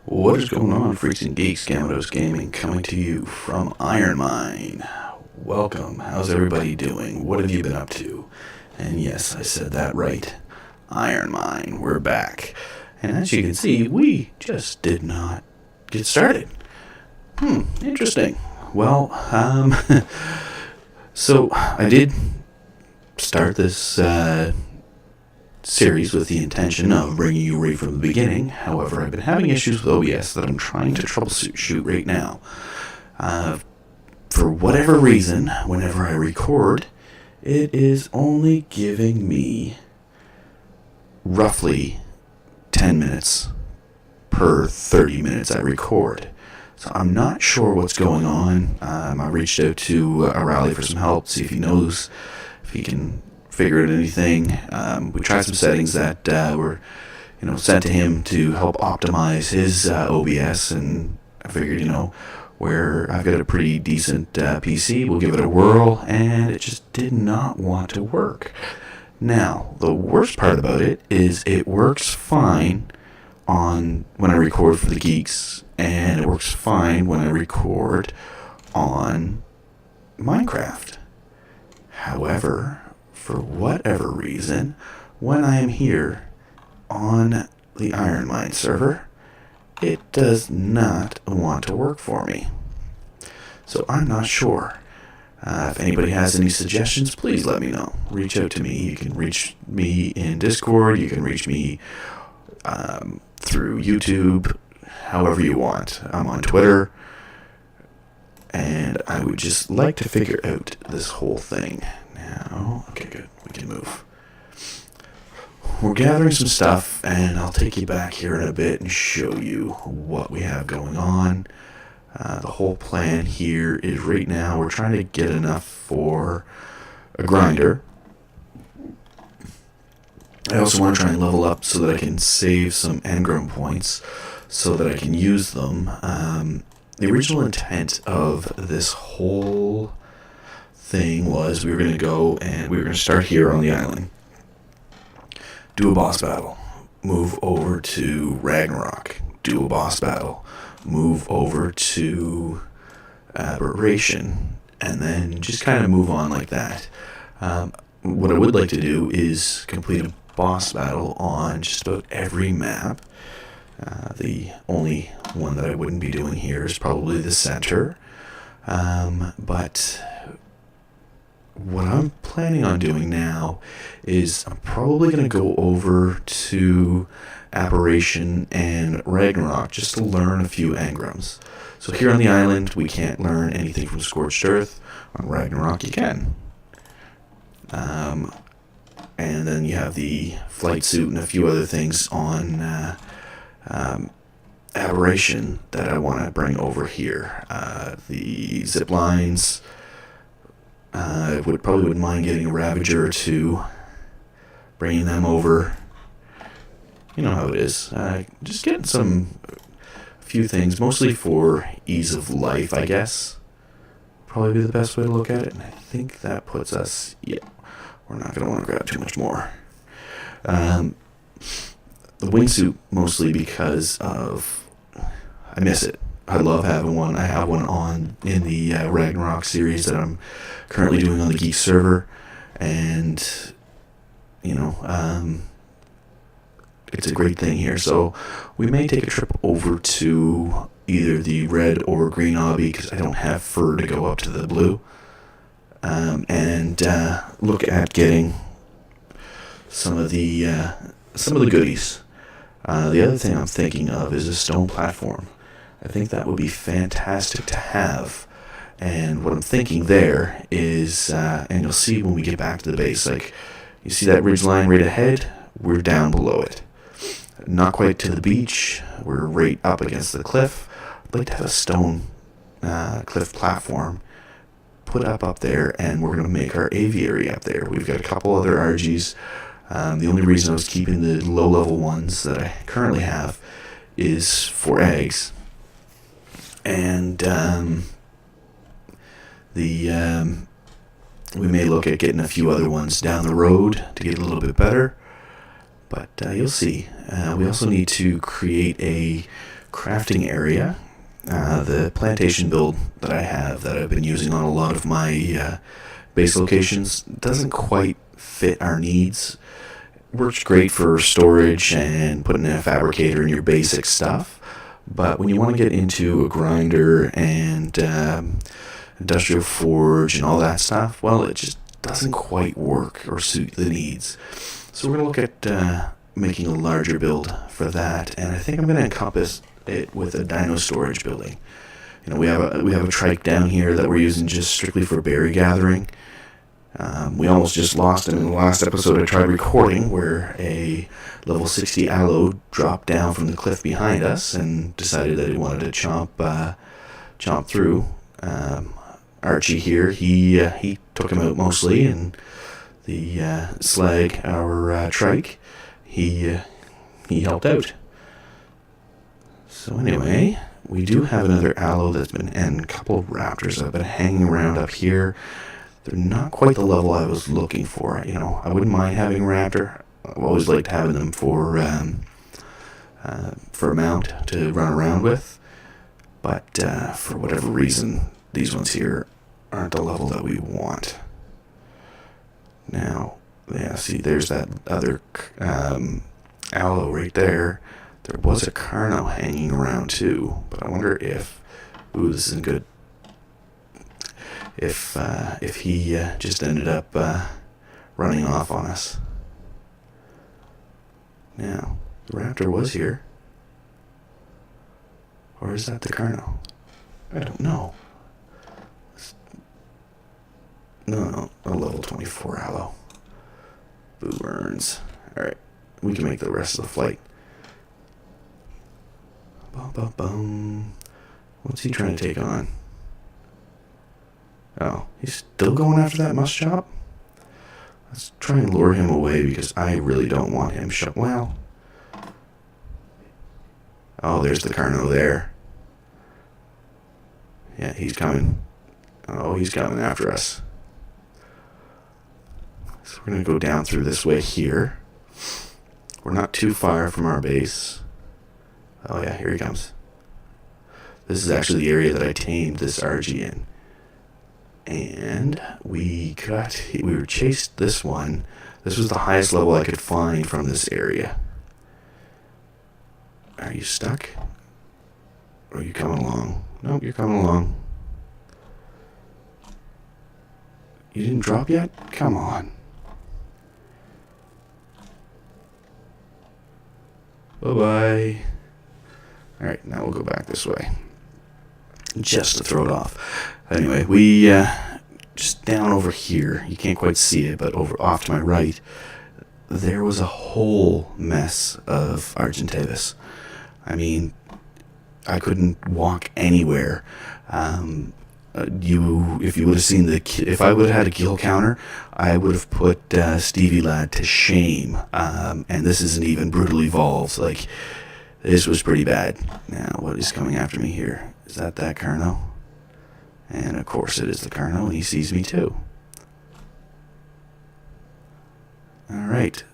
What is going on, freaks and geeks? GammaDose Gaming coming to you from IronMine. Welcome. How's everybody doing? What have you been up to? And yes, I said that right. IronMine, we're back. And as you can see, we just did not get started. Interesting. Well, so I did start this series with the intention of bringing you right from the beginning. However, I've been having issues with OBS that I'm trying to troubleshoot right now. For whatever reason, whenever I record, it is only giving me roughly 10 minutes per 30 minutes I record. So I'm not sure what's going on. I reached out to O'Reilly for some help, see if he knows, if he can figure out anything. We tried some settings that were, sent to him to help optimize his OBS, and I figured, where I've got a pretty decent PC, we'll give it a whirl, and it just did not want to work. Now, the worst part about it is it works fine on when I record for the geeks, and it works fine when I record on Minecraft. However, for whatever reason, when I am here on the IronMine server, it does not want to work for me. So I'm not sure. If anybody has any suggestions, please let me know. Reach out to me. You can reach me in Discord. You can reach me through YouTube, however you want. I'm on Twitter. And I would just like to figure out this whole thing. Now, okay, good. We can move. We're gathering some stuff, and I'll take you back here in a bit and show you what we have going on. The whole plan here is right now we're trying to get enough for a grinder. I also want to try and level up so that I can save some engram points so that I can use them. The original intent of this whole thing was we were going to go and we were going to start here on the island, do a boss battle, move over to Ragnarok, do a boss battle, move over to Aberration, and then just kind of move on like that. What I would like to do is complete a boss battle on just about every map. The only one that I wouldn't be doing here is probably the center. But what I'm planning on doing now is I'm probably going to go over to Aberration and Ragnarok just to learn a few engrams. So here on the island, we can't learn anything from Scorched Earth. On Ragnarok, you can. And then you have the flight suit and a few other things on Aberration that I want to bring over here. The zip lines. I wouldn't mind getting a Ravager or two, bringing them over. You know how it is. Just getting a few things, mostly for ease of life, I guess. Probably be the best way to look at it. And I think that puts us, we're not going to want to grab too much more. The wingsuit, mostly because of, I miss it. I love having one. I have one on in the Ragnarok series that I'm currently doing on the Geek server, and it's a great thing here. So we may take a trip over to either the red or green obby because I don't have fur to go up to the blue, and look at getting some of the goodies. The other thing I'm thinking of is a stone platform. I think that would be fantastic to have. And what I'm thinking there is, and you'll see when we get back to the base, like, you see that ridge line right ahead? We're down below it. Not quite to the beach. We're right up against the cliff. I'd like to have a stone cliff platform put up there, and we're going to make our aviary up there. We've got a couple other RGs. The only reason I was keeping the low-level ones that I currently have is for eggs. And we may look at getting a few other ones down the road to get a little bit better. But you'll see. We also need to create a crafting area. The plantation build that I have, that I've been using on a lot of my base locations, doesn't quite fit our needs. Works great for storage and putting in a fabricator and your basic stuff, but when you want to get into a grinder and industrial forge and all that stuff, well, it just doesn't quite work or suit the needs. So we're going to look at making a larger build for that, and I think I'm going to encompass it with a dino storage building. You know, we have a trike down here that we're using just strictly for berry gathering. We almost just lost him in the last episode I tried recording, where a level 60 aloe dropped down from the cliff behind us and decided that he wanted to chomp through. Archie here, he took him out mostly, and the slag, our trike, he helped out. So anyway, we do have another aloe that's been, and a couple of raptors that have been hanging around up here. They're not quite the level I was looking for. You know, I wouldn't mind having a raptor. I've always liked having them for a mount to run around with. But for whatever reason, these ones here aren't the level that we want. Now, yeah, see, there's that other aloe right there. There was a Carno hanging around too, but I wonder if, ooh, this isn't good. If he just ended up running off on us. Now, the raptor was here. Or is that the Carno? I don't know. No, a level 24 aloe. Boo burns. Alright, we can make the rest of the flight. Bum. What's he trying to take on? Oh, he's still going after that musk chop? Let's try and lure him away, because I really don't want him shot. Well. Oh, there's the Carno there. Yeah, he's coming. Oh, he's coming after us. So we're going to go down through this way here. We're not too far from our base. Oh yeah, here he comes. This is actually the area that I tamed this RG in. And we were chased this one. This was the highest level I could find from this area. Are you stuck? Or are you coming along? Nope, you're coming along. You didn't drop yet? Come on. Bye-bye. Alright, now we'll go back this way. Just to throw it off. Anyway, we just down over here, you can't quite see it, but over off to my right, there was a whole mess of Argentavis. I mean, I couldn't walk anywhere. If you would have seen if I would have had a kill counter, I would have put Stevie Lad to shame. And this isn't even Brutal Evolved. Like, this was pretty bad. Now, what is coming after me here? Is that Carno? And of course it is the Carno, and he sees me too. Alright.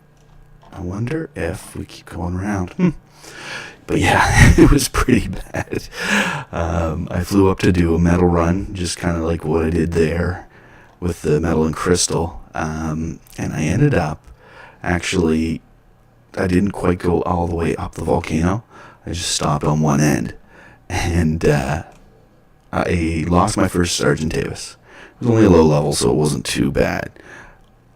I wonder if we keep going around. But yeah, it was pretty bad. I flew up to do a metal run, just kind of like what I did there with the metal and crystal. And I ended up, actually, I didn't quite go all the way up the volcano. I just stopped on one end. And I lost my first Argentavis. It was only a low level, so it wasn't too bad.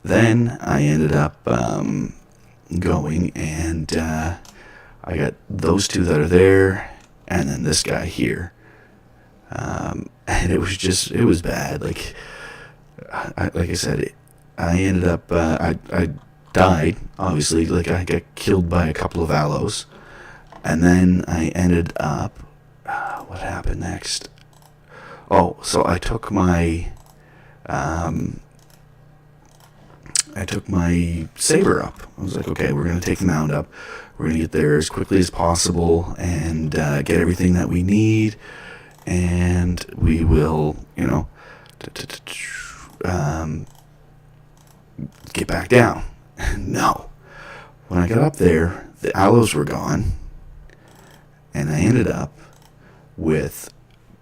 Then I ended up going, and I got those two that are there, and then this guy here. And it was bad. Like I said, I ended up, I died, obviously. Like, I got killed by a couple of aloes. And then I ended up, what happened next? Oh, so I took my saber up. I was like, okay, we're going to take the mound up. We're going to get there as quickly as possible and get everything that we need. And we will, get back down. No. When I got up there, the aloes were gone. And I ended up with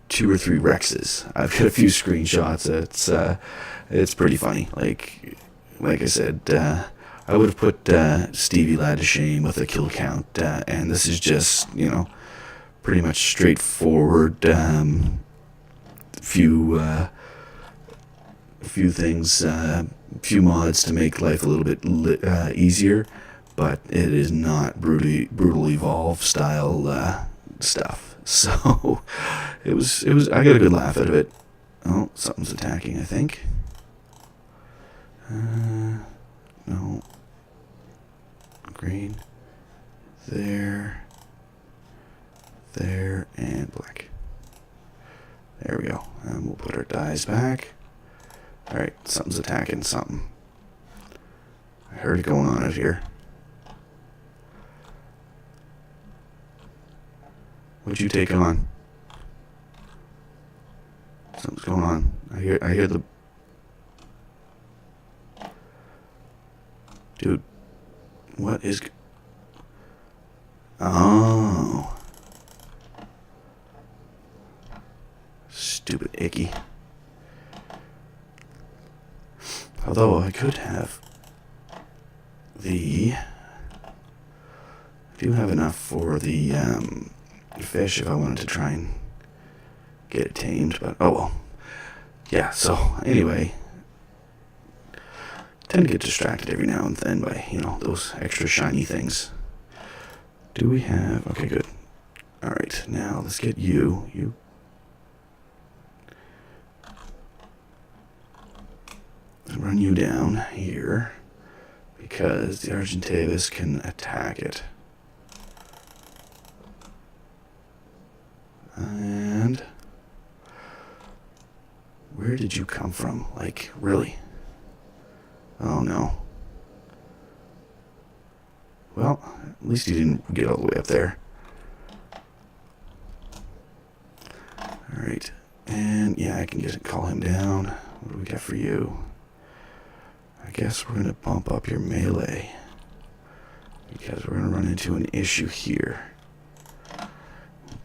2 or 3 Rexes. I've got a few screenshots. It's pretty funny. Like I said, I would have put Stevie Lad to shame with a kill count, and this is just, pretty much straightforward. Few things, few mods to make life a little bit easier, but it is not brutal evolve style stuff. So it was. I got a good laugh out of it. Oh, something's attacking, I think. No. Green. There, and black. There we go. And we'll put our dies back. Alright, something's attacking something. I heard it going on out here. What'd you take on? Something's going on. I hear the... Dude, what is... Oh. Stupid icky. Although I could have I do have enough for the fish if I wanted to try and get it tamed, but oh well. Yeah, so anyway, tend to get distracted every now and then by, those extra shiny things. Do we have... Okay, good. Alright, now let's get you. Run you down here, because the Argentavis can attack it. And... where did you come from? Like, really? Oh no. Well, at least you didn't get all the way up there. Alright, and yeah, I can call him down. What do we got for you? I guess we're going to bump up your melee, because we're going to run into an issue here.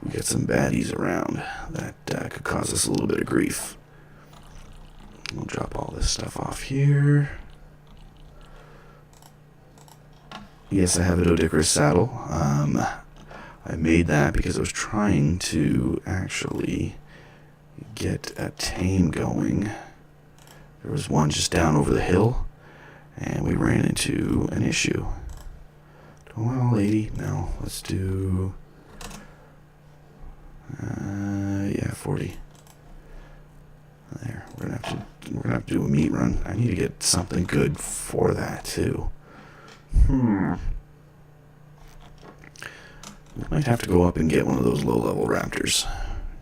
We got some baddies around that could cause us a little bit of grief. We'll drop all this stuff off here. Yes, I have an Odicarus saddle. I made that because I was trying to actually get a tame going. There was one just down over the hill, and we ran into an issue. Well, 80. No, let's do... 40. There. We're gonna have to do a meat run. I need to get something good for that too. We might have to go up and get one of those low-level raptors,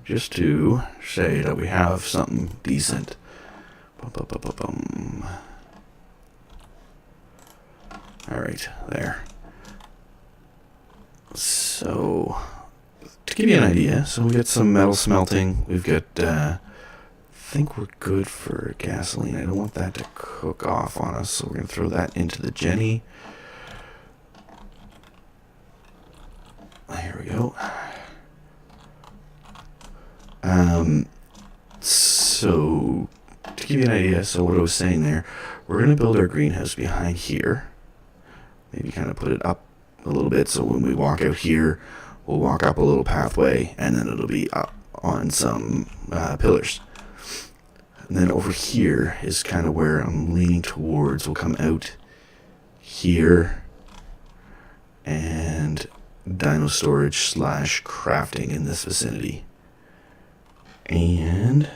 just to say that we have something decent. Alright, there. So, to give you an idea, so we got some metal smelting. We've got, I think we're good for gasoline. I don't want that to cook off on us, so we're going to throw that into the Jenny. Here we go. So, to give you an idea, so what I was saying there, we're going to build our greenhouse behind here. Maybe kind of put it up a little bit, so when we walk out here, we'll walk up a little pathway, and then it'll be up on some pillars. And then over here is kind of where I'm leaning towards. We'll come out here, and dino storage / crafting in this vicinity. And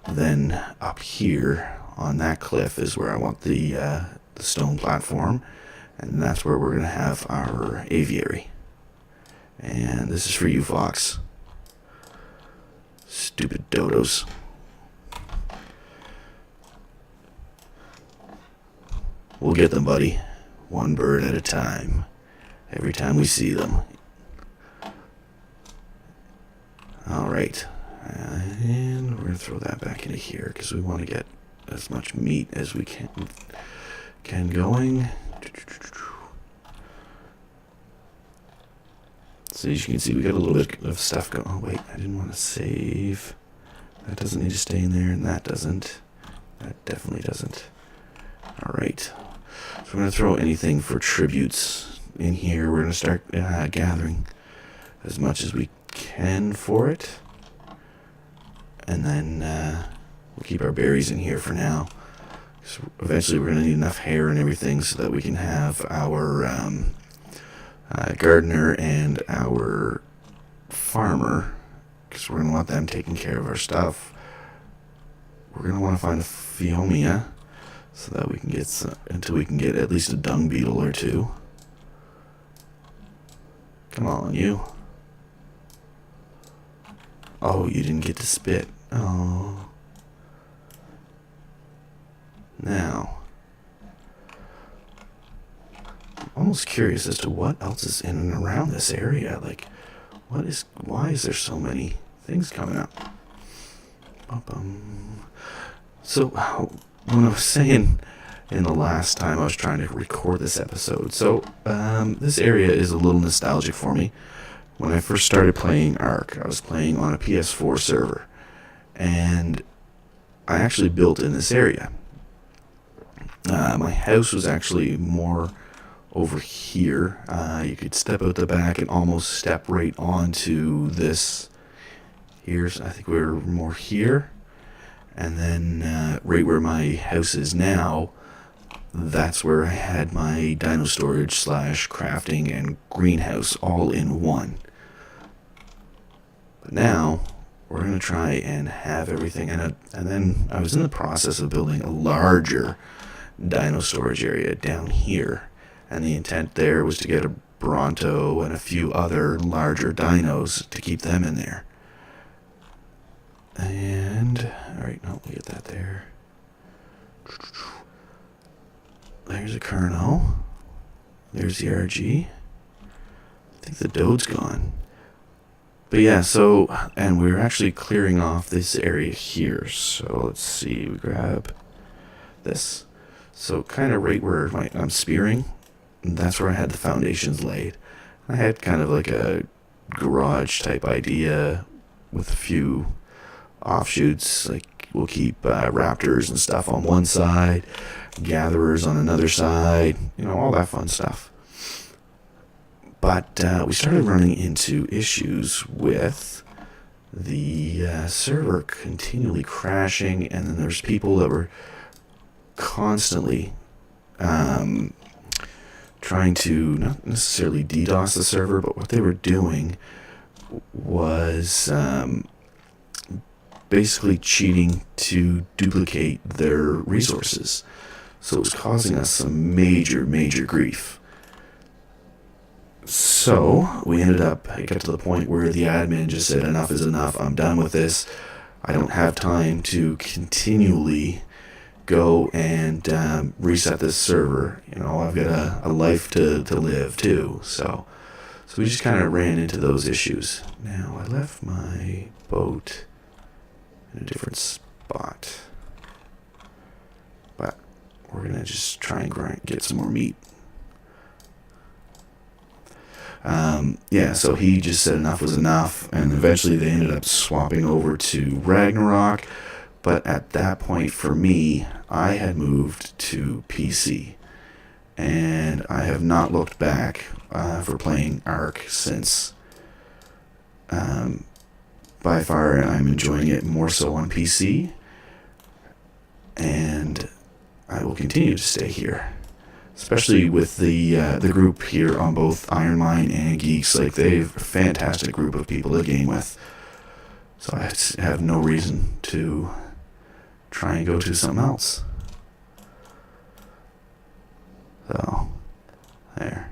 then up here on that cliff is where I want the stone platform, and that's where we're going to have our aviary. And this is for you, Fox. Stupid dodos. We'll get them, buddy. One bird at a time. Every time we see them. Alright. And we're going to throw that back into here, because we want to get as much meat as we can going. So as you can see, we got a little bit of stuff going. Oh wait, I didn't want to save. That doesn't need to stay in there, and that doesn't. That definitely doesn't. Alright. So we're going to throw anything for tributes in here. We're going to start gathering as much as we can for it. And then we'll keep our berries in here for now. So eventually we're going to need enough hair and everything so that we can have our gardener and our farmer, because we're going to want them taking care of our stuff. We're going to want to find a Phiomia so that we can get some, until we can get at least a dung beetle or two. Come on, you. Oh, you didn't get to spit. Oh. Now, I'm almost curious as to what else is in and around this area. Like, why is there so many things coming up? So, when I was saying in the last time I was trying to record this episode, so this area is a little nostalgic for me. When I first started playing Ark, I was playing on a PS4 server, and I actually built in this area. My house was actually more over here. You could step out the back and almost step right onto this. Here's, I think we're more here. And then right where my house is now, that's where I had my dino storage / crafting and greenhouse all in one. But now we're going to try and have everything. And then I was in the process of building a larger dino storage area down here. And the intent there was to get a Bronto and a few other larger dinos to keep them in there. And, alright, no, we get that there. There's a Kerno. There's the RG. I think the Dode's gone. But yeah, so, and we're actually clearing off this area here. So let's see, we grab this. So kind of right where I'm spearing, that's where I had the foundations laid. I had kind of like a garage type idea with a few offshoots, like we'll keep raptors and stuff on one side, gatherers on another side, you know, all that fun stuff. But we started running into issues with the server continually crashing, and then there's people that were constantly trying to not necessarily DDoS the server, but what they were doing was basically cheating to duplicate their resources. So it was causing us some major grief. So we ended up, it got to the point where the admin just said, enough is enough, I'm done with this. I don't have time to continually go and reset this server. You know, I've got a life to live too. So we just kind of ran into those issues. Now, I left my boat in a different spot, but we're gonna just try and get some more meat. Yeah, so he just said enough was enough, and eventually they ended up swapping over to Ragnarok. But at that point, for me, I had moved to PC, and I have not looked back for playing Ark since. By far, I'm enjoying it more so on PC, and I will continue to stay here, especially with the group here on both IronMine and Geeks. Like, they're a fantastic group of people to game with, so I have no reason to try and go to something else. So, there.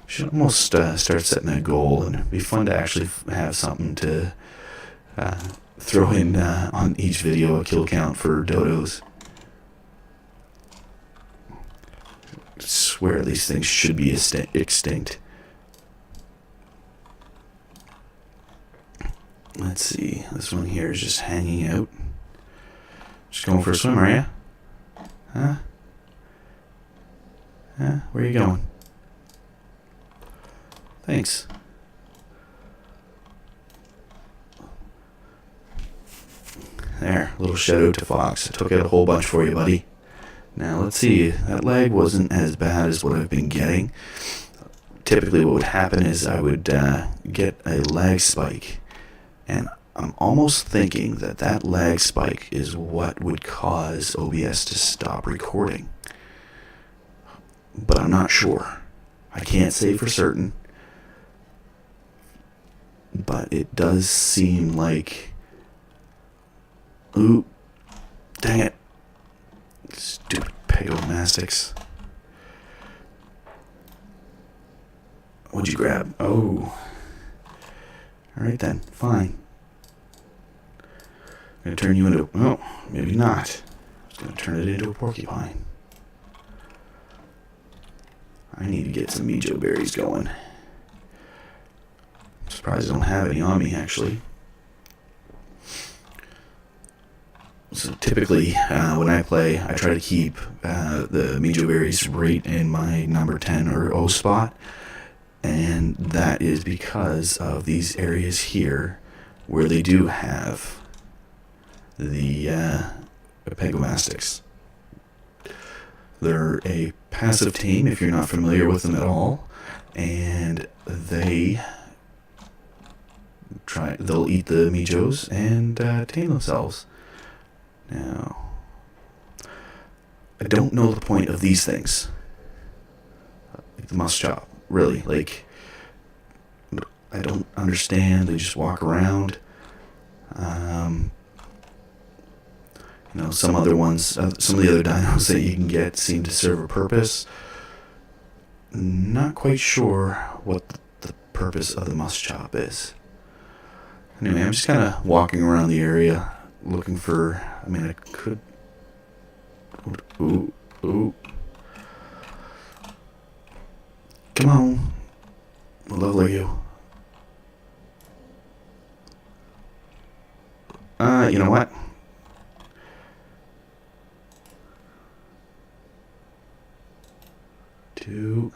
Should almost start setting a goal, and it'd be fun to actually have something to throw in on each video, a kill count for dodos. I swear these things should be extinct. Let's see, this one here is just hanging out. Just going for a swim, are you? Huh? Huh? Where are you going? Thanks. There, little shout out to Fox. I took out a whole bunch for you, buddy. Now, let's see. That lag wasn't as bad as what I've been getting. Typically, what would happen is I would get a lag spike. And I'm almost thinking that that lag spike is what would cause OBS to stop recording. But I'm not sure. I can't say for certain. But it does seem like... Ooh. Dang it. Stupid pegomastics. What'd you grab? Oh. Alright then. Fine. I'm going to turn you into... Oh, maybe not. I'm just going to turn it into a porcupine. I need to get some Mijo berries going. I'm surprised I don't have any on me, actually. So typically, when I play, I try to keep the Mijo berries right in my number 10 or O spot. And that is because of these areas here where they do have the pegomastics. They're a passive team if you're not familiar with them at all, and they'll eat the Mijos and tame themselves. Now, I don't know the point of these things. Like the musk chop, really. Like, I don't understand. They just walk around. You know, some other ones, some of the other dinos that you can get seem to serve a purpose. Not quite sure what the purpose of the musk chop is. Anyway, I'm just kind of walking around the area looking for, I mean, I could... Ooh. Come on. What level are you? You know what? 2,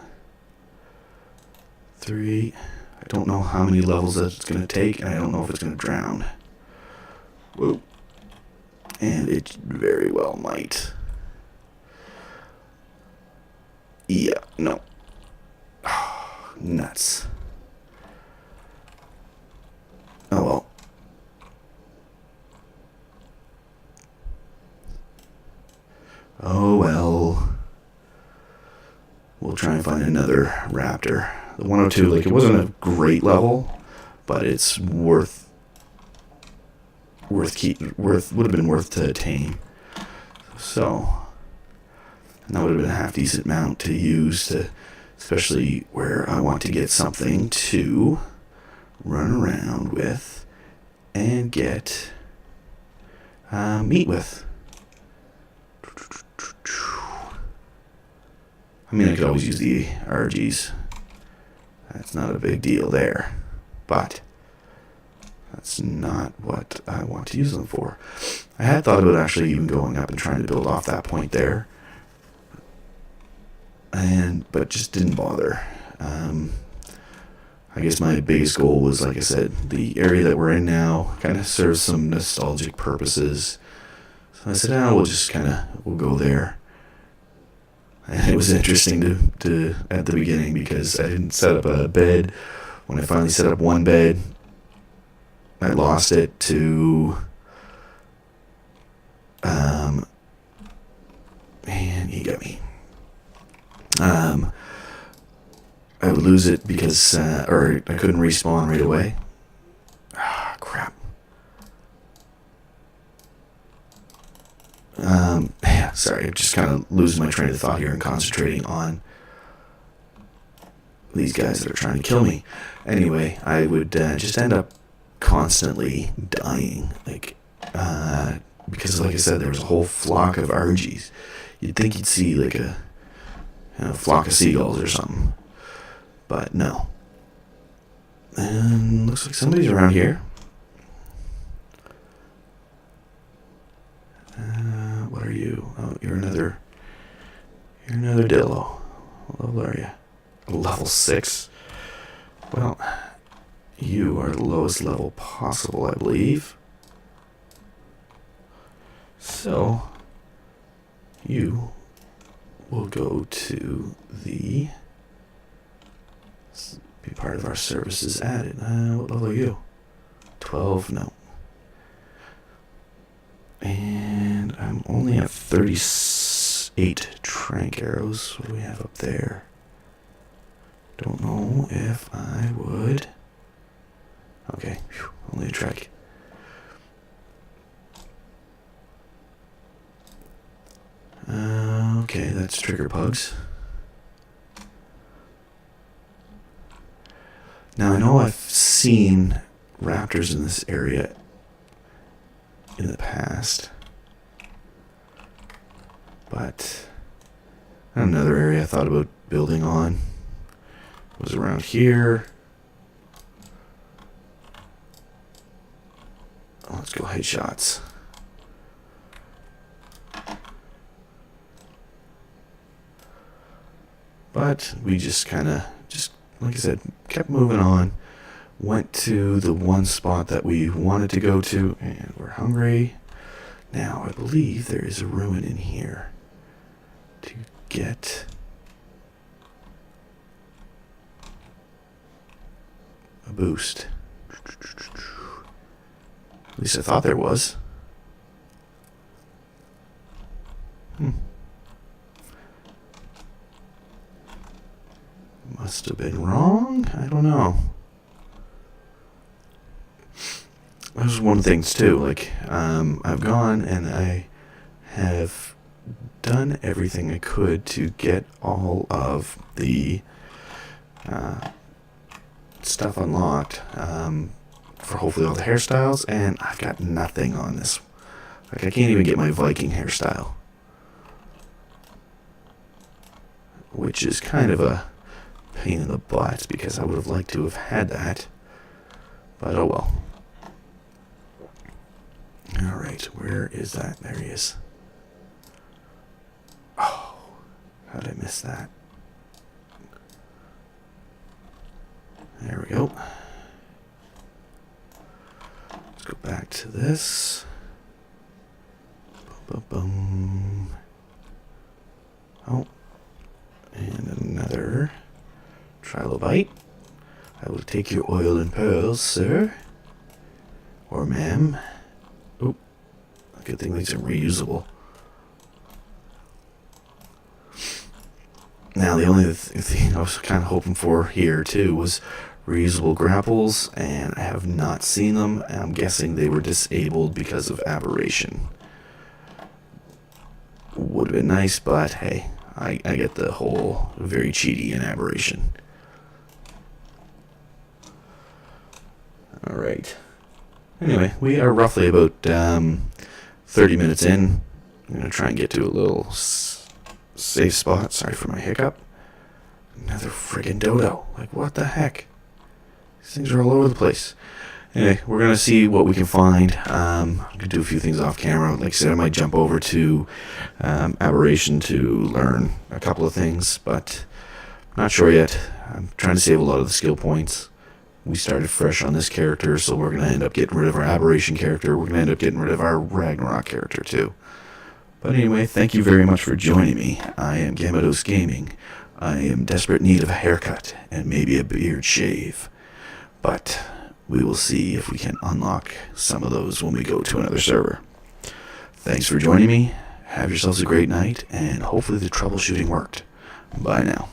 3. I don't know how many levels that it's going to take, and I don't know if it's going to drown. Whoa. And it very well might. Yeah, no. Oh, nuts. Oh well. Oh well. We'll try and find another raptor. The 102, like, it wasn't a great level, but it's would have been worth to tame. So, and that would have been a half decent mount to use to, especially where I want to get something to run around with and get meat with. I mean, I could always use the RGs. That's not a big deal there. But that's not what I want to use them for. I had thought about actually even going up and trying to build off that point there. But just didn't bother. I guess my biggest goal was, like I said, the area that we're in now kind of serves some nostalgic purposes. So I said, we'll go there. And it was interesting to at the beginning because I didn't set up a bed. When I finally set up one bed, I lost it to... Man, he got me. I would lose it because... or I couldn't respawn right away. Ah, crap. Yeah, sorry, I'm just kind of losing my train of thought here and concentrating on these guys that are trying to kill me. Anyway, I would just end up constantly dying, because like I said, there was a whole flock of RGs. You'd think you'd see like a flock of seagulls or something, but no. And looks like somebody's around here. What are you? Oh, you're another Dillo. What level are you? Level 6. Well, you are the lowest level possible, I believe. So you will go to the be part of our services added. What level are you? 12? No. And I'm only at 38 trank arrows. What do we have up there? Don't know if I would. Okay, whew, only a track. Okay, that's trigger pugs. Now I know I've seen raptors in this area in the past, but another area I thought about building on was around here. Let's go headshots. But we just kind of, like I said, kept moving on. Went to the one spot that we wanted to go to, and we're hungry. Now, I believe there is a ruin in here to get a boost. At least I thought there was. Must have been wrong. I don't know. That was one of the things too. Like, I've gone and I have done everything I could to get all of the stuff unlocked for hopefully all the hairstyles, and I've got nothing on this. Like, I can't even get my Viking hairstyle, which is kind of a pain in the butt because I would have liked to have had that, but oh well. Alright, where is that? There he is. Oh, how did I miss that? There we go. Let's go back to this. Boom, boom, boom. Oh, and another trilobite. I will take your oil and pearls, sir. Or ma'am. Oop. Good thing these are reusable. Now, the only thing I was kind of hoping for here, too, was reusable grapples, and I have not seen them, and I'm guessing they were disabled because of Aberration. Would have been nice, but hey, I get the whole very cheaty in Aberration. Alright. Anyway, we are roughly about 30 minutes in. I'm going to try and get to a little safe spot. Sorry for my hiccup. Another friggin' dodo. Like, what the heck? These things are all over the place. Anyway, we're going to see what we can find. I'm going to do a few things off camera. Like I said, I might jump over to Aberration to learn a couple of things, but I'm not sure yet. I'm trying to save a lot of the skill points. We started fresh on this character, so we're going to end up getting rid of our Aberration character. We're going to end up getting rid of our Ragnarok character, too. But anyway, thank you very much for joining me. I am GammaDose Gaming. I am in desperate need of a haircut and maybe a beard shave. But we will see if we can unlock some of those when we go to another server. Thanks for joining me. Have yourselves a great night, and hopefully the troubleshooting worked. Bye now.